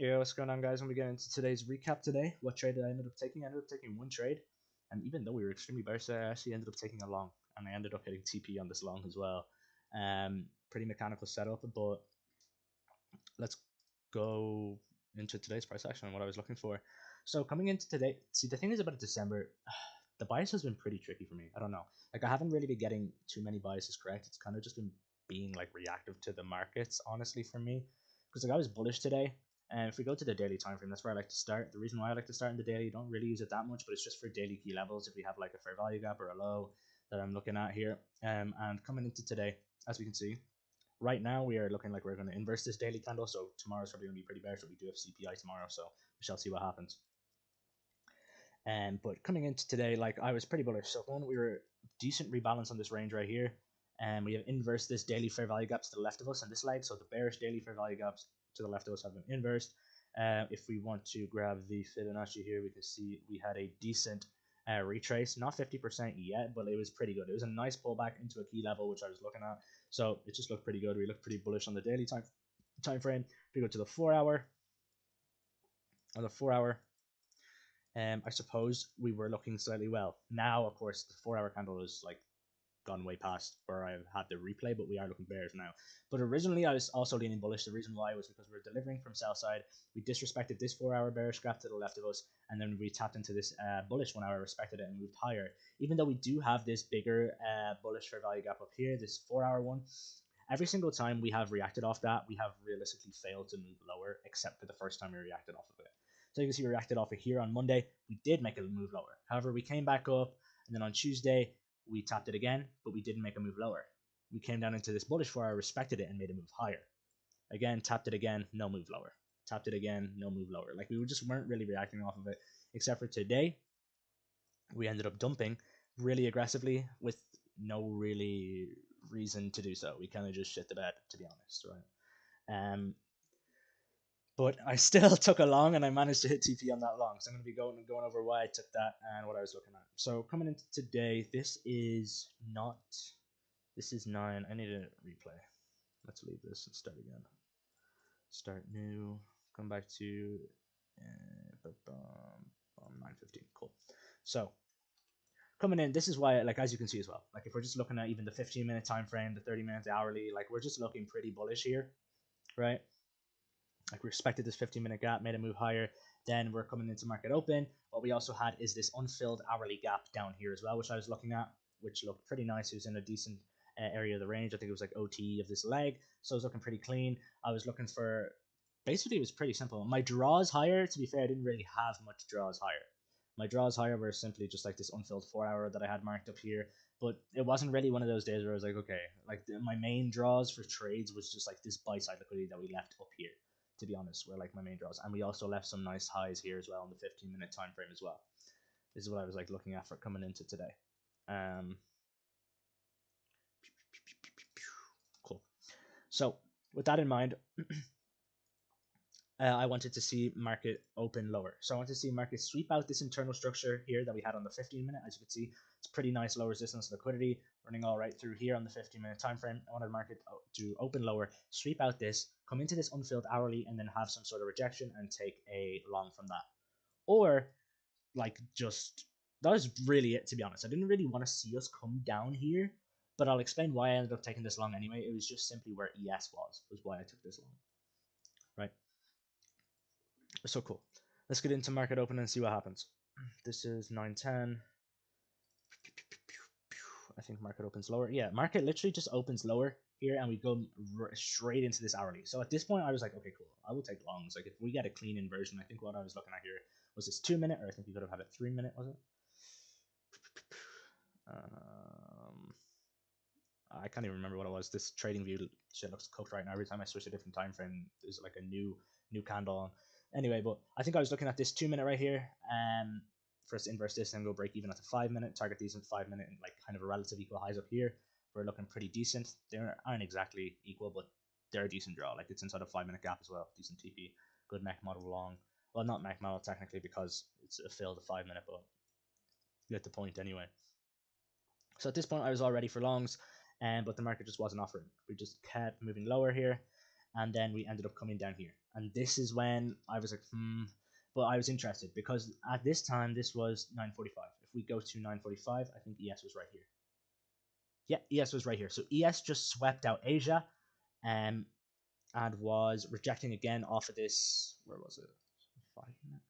Yeah, what's going on, guys? When we get into today's recap today, what trade did I ended up taking? I ended up taking one trade, and even though we were extremely bearish, I actually ended up taking a long, and I ended up hitting TP on this long as well. Pretty mechanical setup, but let's go into today's price action and what I was looking for. So coming into today, see the thing is about December, the bias has been pretty tricky for me. I don't know, like I haven't really been getting too many biases correct. It's kind of just been being like reactive to the markets, honestly, for me, because like I was bullish today. And if we go to the daily time frame, that's where I like to start. The reason why I like to start in the daily, don't really use it that much, but it's just for daily key levels. If we have like a fair value gap or a low that I'm looking at here, and coming into today, as we can see, right now we are looking like we're going to inverse this daily candle. So tomorrow's probably going to be pretty bearish, but we do have CPI tomorrow, so we shall see what happens. But coming into today, like I was pretty bullish. So one, we were decent rebalance on this range right here, and we have inversed this daily fair value gaps to the left of us in this leg. So the bearish daily fair value gaps to the left of us have been inversed. If we want to grab the Fibonacci here, we can see we had a decent retrace, not 50% yet, but it was pretty good. It was a nice pullback into a key level, which I was looking at. So it just looked pretty good. We looked pretty bullish on the daily time frame. If we go to the 4 hour, on the 4 hour, I suppose we were looking slightly well. Now, of course, the 4 hour candle is like gone way past where I've had the replay, but we are looking bearish now. But originally, I was also leaning bullish. The reason why was because we were delivering from sell side. We disrespected this 4 hour bearish gap to the left of us, and then we tapped into this bullish 1 hour, respected it, and moved higher. Even though we do have this bigger bullish fair value gap up here, this 4 hour one, every single time we have reacted off that, we have realistically failed to move lower, except for the first time we reacted off of it. So you can see we reacted off of here on Monday. We did make a move lower. However, we came back up, and then on Tuesday, we tapped it again, but we didn't make a move lower. We came down into this bullish 4 hour, respected it, and made a move higher. Again, tapped it again, no move lower. Tapped it again, no move lower. Like we just weren't really reacting off of it, except for today. We ended up dumping really aggressively with no really reason to do so. We kind of just shit the bed, to be honest, right? But I still took a long, and I managed to hit TP on that long. So I'm going to be going over why I took that and what I was looking at. So coming into today, this is 9. I need a replay. Let's leave this and start again. Start new. Come back to 9:15. Cool. So coming in, this is why, like as you can see as well, like if we're just looking at even the 15-minute time frame, the 30-minute, the hourly, like we're just looking pretty bullish here, right? Like we respected this 15-minute gap, made a move higher. Then we're coming into market open. What we also had is this unfilled hourly gap down here as well, which I was looking at, which looked pretty nice. It was in a decent area of the range. I think it was like OT of this leg, so it was looking pretty clean. I was looking for, basically it was pretty simple. My draws higher, to be fair, I didn't really have much draws higher. My draws higher were simply just like this unfilled 4 hour that I had marked up here. But it wasn't really one of those days where I was like, okay, like my main draws for trades was just like this buy side liquidity that we left up here, to be honest, were like my main draws. And we also left some nice highs here as well in the 15-minute time frame as well. This is what I was like looking at for coming into today. Cool. So with that in mind, I wanted to see market open lower. So I wanted to see market sweep out this internal structure here that we had on the 15-minute. As you can see, it's pretty nice low resistance liquidity running all right through here on the 15-minute time frame. I wanted market to open lower, sweep out this, come into this unfilled hourly, and then have some sort of rejection and take a long from that. Or like just, that was really it, to be honest. I didn't really want to see us come down here, but I'll explain why I ended up taking this long anyway. It was just simply where ES was why I took this long, right? So cool. Let's get into market open and see what happens. This is 9:10. I think market opens lower. Yeah, market literally just opens lower here, and we go straight into this hourly. So at this point, I was like, okay, cool. I will take longs. Like if we get a clean inversion, I think what I was looking at here was this 2-minute, or I think we could have had a 3-minute. Was it? I can't even remember what it was. This trading view shit looks cooked right now. Every time I switch a different time frame, there's like a new candle on. Anyway, but I think I was looking at this 2-minute right here. First inverse this and go break even at the 5-minute. Target these in 5-minute and like kind of a relative equal highs up here. We're looking pretty decent. They aren't exactly equal, but they're a decent draw. Like it's inside a 5-minute gap as well. Decent TP. Good mech model long. Well, not mech model technically because it's a failed 5-minute, but you get the point anyway. So at this point, I was all ready for longs, but the market just wasn't offering. We just kept moving lower here. and then we ended up coming down here. And this is when I was like, but I was interested because at this time this was 9:45. If we go to 9:45, I think ES was right here. Yeah, ES was right here. So ES just swept out Asia, and was rejecting again off of this. Where was it? 5 minute,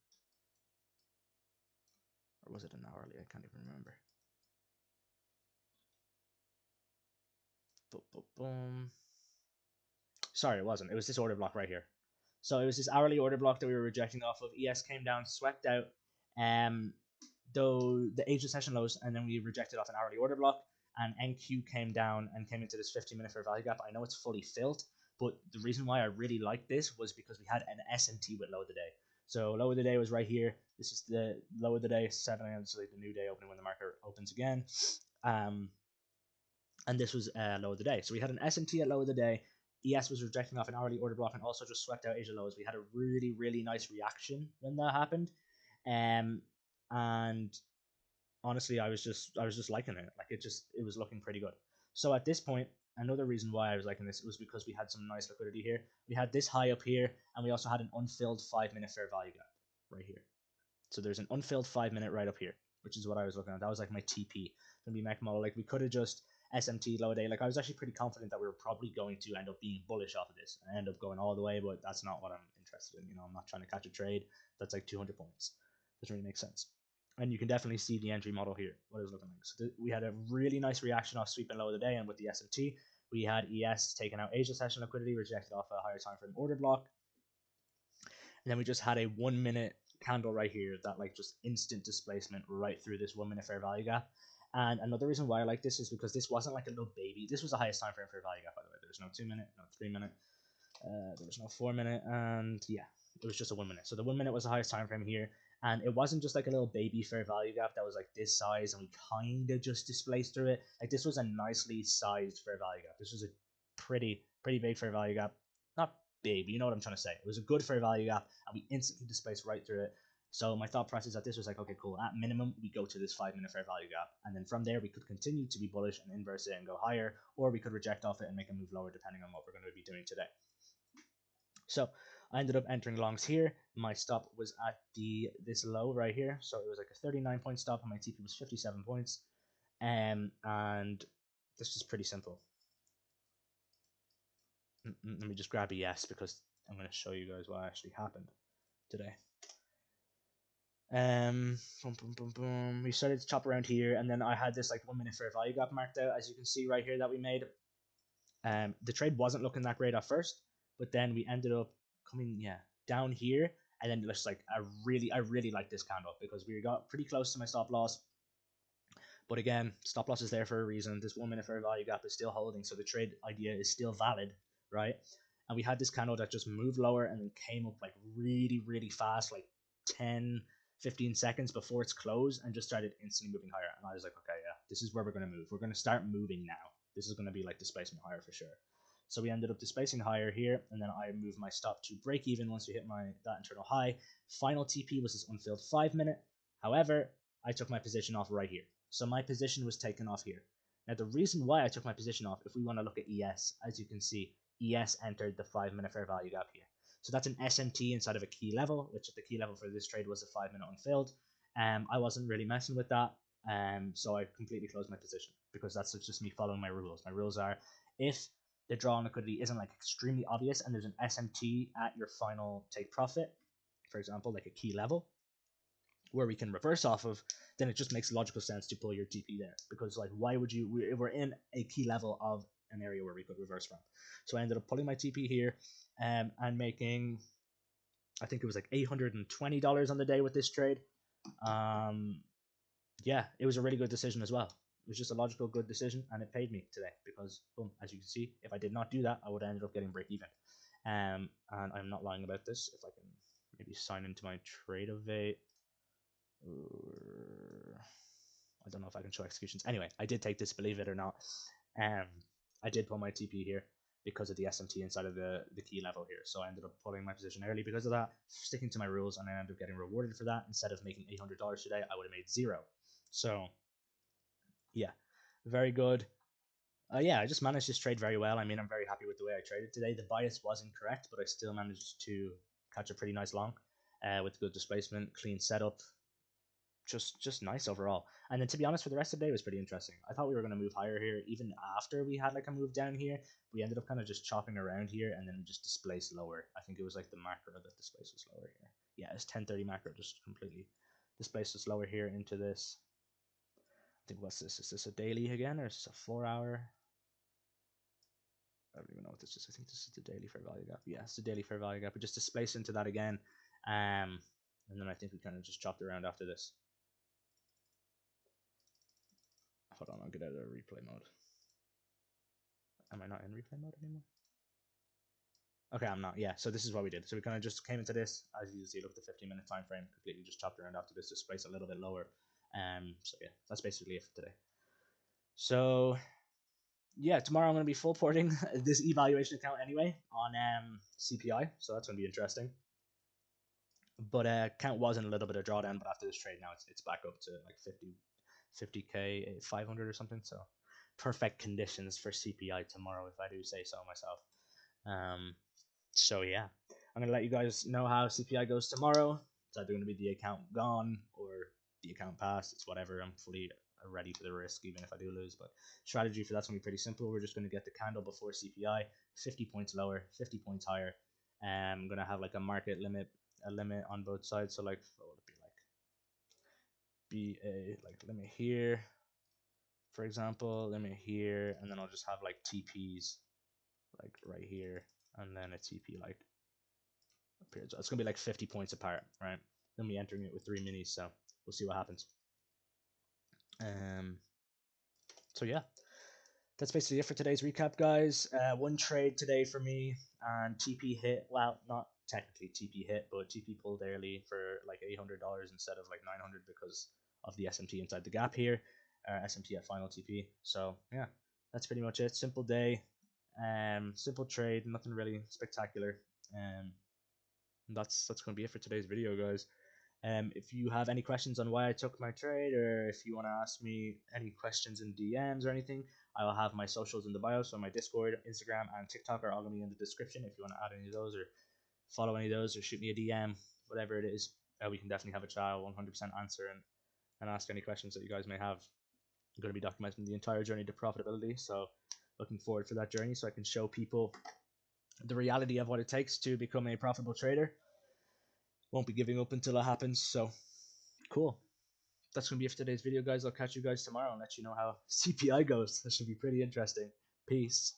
or was it an hourly? I can't even remember. Boom, boom, boom. Sorry, it wasn't. It was this order block right here. So it was this hourly order block that we were rejecting off of. ES came down, swept out, though the Asia session lows, and then we rejected off an hourly order block. And NQ came down and came into this 15-minute fair value gap. I know it's fully filled, but the reason why I really liked this was because we had an SMT with low of the day. So low of the day was right here. This is the low of the day, 7 a.m. So the new day opening when the market opens again. And this was low of the day. So we had an SMT at low of the day. ES was rejecting off an hourly order block and also just swept out Asia lows. We had a really, really nice reaction when that happened. And honestly, I was just liking it. Like it was looking pretty good. So at this point, another reason why I was liking this was because we had some nice liquidity here. We had this high up here, and we also had an unfilled 5-minute fair value gap right here. So there's an unfilled 5-minute right up here, which is what I was looking at. That was like my TP. Gonna be Mac model. Like we could have just SMT low day. Like I was actually pretty confident that we were probably going to end up being bullish off of this and end up going all the way, but that's not what I'm interested in. I'm not trying to catch a trade that's like 200 points. Doesn't really make sense. And you can definitely see the entry model here, what it was looking like. So we had a really nice reaction off sweeping low of the day, and with the SMT, we had ES taking out Asia session liquidity, rejected off a higher time frame order block. And then we just had a 1 minute candle right here that like just instant displacement right through this 1 minute fair value gap. And another reason why I like this is because this wasn't like a little baby. This was the highest time frame fair value gap, by the way. There's no 2 minute, no 3 minute, there was no 4 minute, and yeah, it was just a 1 minute. So the 1 minute was the highest time frame here, and it wasn't just like a little baby fair value gap that was like this size and we kind of just displaced through it. Like this was a nicely sized fair value gap. This was a pretty big fair value gap. Not big, but you know what I'm trying to say. It was a good fair value gap, and we instantly displaced right through it. So my thought process at this was like, okay, cool. At minimum, we go to this 5-minute fair value gap, and then from there we could continue to be bullish and inverse it and go higher, or we could reject off it and make a move lower depending on what we're going to be doing today. So I ended up entering longs here. My stop was at this low right here, so it was like a 39-point stop, and my TP was 57 points. And this is pretty simple. Let me just grab a yes because I'm going to show you guys what actually happened today. Boom, boom, boom, boom. We started to chop around here, and then I had this like 1 minute fair value gap marked out, as you can see right here that we made. The trade wasn't looking that great at first, but then we ended up coming down here, and then just like I really like this candle because we got pretty close to my stop loss. But again, stop loss is there for a reason. This 1 minute fair value gap is still holding, so the trade idea is still valid, right? And we had this candle that just moved lower and then came up like really fast, like 10 15 seconds before its close, and just started instantly moving higher. And I was like, okay, yeah, this is where we're going to move. We're going to start moving now. This is going to be like displacement higher for sure. So we ended up displacing higher here, and then I moved my stop to break even once we hit that internal high. Final TP was this unfilled 5 minute. However, I took my position off right here. So my position was taken off here. Now the reason why I took my position off, if we want to look at ES, as you can see, ES entered the 5 minute fair value gap here. So that's an SMT inside of a key level, which the key level for this trade was a 5 minute unfilled. I wasn't really messing with that. So I completely closed my position because that's just me following my rules. My rules are, if the draw on liquidity isn't like extremely obvious and there's an SMT at your final take profit, for example, like a key level where we can reverse off of, then it just makes logical sense to pull your TP there, because like why would you, we're in a key level of an area where we could reverse from. So I ended up pulling my TP here, and making, I think it was like $820 on the day with this trade. Yeah, it was a really good decision as well. It was just a logical good decision, and it paid me today because, boom, as you can see, if I did not do that, I would have ended up getting break even. And I'm not lying about this. If I can maybe sign into my trade evade, I don't know if I can show executions. Anyway, I did take this, believe it or not. I did pull my TP here because of the SMT inside of the key level here. So I ended up pulling my position early because of that, sticking to my rules, and I ended up getting rewarded for that. Instead of making $800 today, I would have made 0. So yeah, very good. Yeah, I just managed this trade very well. I mean, I'm very happy with the way I traded today. The bias was incorrect, but I still managed to catch a pretty nice long with good displacement, clean setup, just nice overall. And then to be honest, for the rest of the day, it was pretty interesting. I thought we were going to move higher here, even after we had like a move down here. We ended up kind of just chopping around here, and then we just displaced lower. I think it was like the macro that displaced us lower here. Yeah, it's 1030 macro just completely displaced us lower here into this. I think what's this? Is this a daily again, or is this a 4 hour? I don't even know what this is. I think this is the daily fair value gap. Yeah, it's the daily fair value gap. We just displaced into that again, and then I think we kind of just chopped around after this. Hold on, I'll get out of replay mode. Am I not in replay mode anymore? Okay, I'm not. Yeah, so this is what we did. So we kind of just came into this, as you see, look at the 15-minute time frame, completely just chopped around after this, just placed a little bit lower. So yeah, that's basically it for today. So yeah, tomorrow I'm going to be full porting this evaluation account anyway on CPI, so that's going to be interesting. But account was in a little bit of drawdown, but after this trade now it's back up to like 50k 500 or something. So perfect conditions for CPI tomorrow, if I do say so myself. So yeah, I'm gonna let you guys know how CPI goes tomorrow. It's either going to be the account gone or the account passed. It's whatever. I'm fully ready for the risk, even if I do lose. But strategy for that's going to be pretty simple. We're just going to get the candle before CPI, 50 points lower, 50 points higher. I'm going to have like a market limit, a limit on both sides. So like, what would it be like limit here, for example, limit here, and then I'll just have like TPs like right here, and then a TP like appears. It's gonna be like 50 points apart, right? Then we entering it with 3 minis, so we'll see what happens. So yeah, that's basically it for today's recap, guys. One trade today for me, and TP hit. Well, not technically TP hit, but TP pulled early for like $800 instead of like 900 because of the SMT inside the gap here. SMT at final TP. So yeah, that's pretty much it. Simple day, simple trade, nothing really spectacular. That's gonna be it for today's video, guys. If you have any questions on why I took my trade, or if you want to ask me any questions in DMs or anything, I will have my socials in the bio. So my Discord, Instagram, and TikTok are all going to be in the description. If you want to add any of those or follow any of those or shoot me a DM, whatever it is, we can definitely have a chat. I'll 100% answer and ask any questions that you guys may have. I'm going to be documenting the entire journey to profitability. So looking forward for that journey so I can show people the reality of what it takes to become a profitable trader. Won't be giving up until it happens. So cool. That's going to be it for today's video, guys. I'll catch you guys tomorrow and let you know how CPI goes. That should be pretty interesting. Peace.